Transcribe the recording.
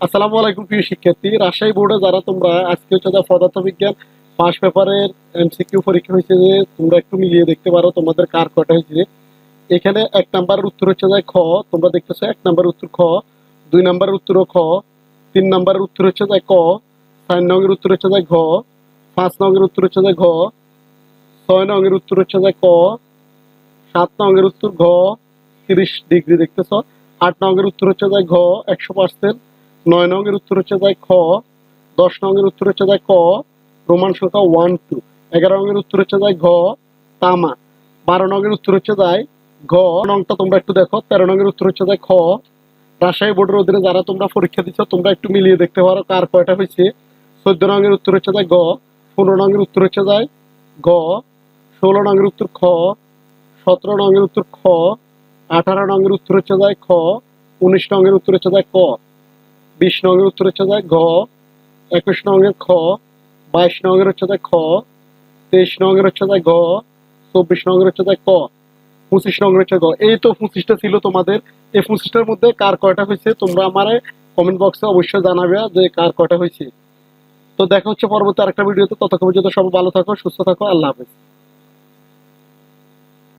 আসসালামু আলাইকুম প্রিয় শিক্ষার্থী। রাজশাহী বোর্ডে যারা তোমরা আজকে হচ্ছে পদার্থবিজ্ঞান ফার্স্ট পেপারের এমসিকিউ পরীক্ষা হয়েছে, যে তোমরা একটু মিলিয়ে দেখতে পারো তোমাদের কার কটা হয়েছে। এখানে 1 নাম্বারের উত্তর হচ্ছে যায় খ, তোমরা দেখতেছো 1 নাম্বারের উত্তর খ, 2 নাম্বারের উত্তরও খ, 3 নাম্বারের উত্তর হচ্ছে যায় ক, 4 নংয়ের উত্তর হচ্ছে যায় ঘ, 5 নংয়ের উত্তর হচ্ছে যায় ঘ, 6 নংয়ের উত্তর হচ্ছে যায় ক, 7 নংয়ের উত্তর ঘ 30 ডিগ্রি দেখতেছ, 8 নংয়ের উত্তর হচ্ছে যায় ঘ 100%, 9 নংয়ের উত্তর হচ্ছে যায় খ, 10 নংয়ের উত্তর হচ্ছে যায় ক রোমান সংখ্যা 1 2, 11 নংয়ের উত্তর হচ্ছে যায় ঘ তামা, 12 নংয়ের উত্তর হচ্ছে যায় ঘ নংটা তোমরা একটু দেখো, 13 নংয়ের উত্তর হচ্ছে যায় খ। রাজশাহী বোর্ডের অধীনে যারা তোমরা পরীক্ষা দিচ্ছ তোমরা একটু মিলিয়ে দেখতে পারো কার কয়টা হয়েছে। 14 নংয়ের উত্তর হচ্ছে যায় গ, 15 নংয়ের উত্তর হচ্ছে যায় ঘ, 16 নংয়ের উত্তর খ, 17 নংয়ের উত্তর খ, 18 নংয়ের উত্তর হচ্ছে যায় খ, 19 নংয়ের উত্তর হচ্ছে যায় ক, 20 নংয়ের উত্তর হচ্ছে যায় ঘ, 21 নংয়ের খ, 22 নংয়ের হচ্ছে যায় খ, 23 নংয়ের হচ্ছে যায় ঘ, 24 নংয়ের হচ্ছে যায় ক, 25 নংয়ের হচ্ছে ঘ। এই তো 25টা ছিল তোমাদের। এই 25টার মধ্যে কার কয়টা হয়েছে তোমরা আমারে কমেন্ট বক্সে অবশ্যই জানাবে যে কার কয়টা হয়েছে। তো দেখা হচ্ছে পরবর্তী আরেকটা ভিডিওতে। ততক্ষণ পর্যন্ত সবাই ভালো থাকো, সুস্থ থাকো, আল্লাহ হাফেজ।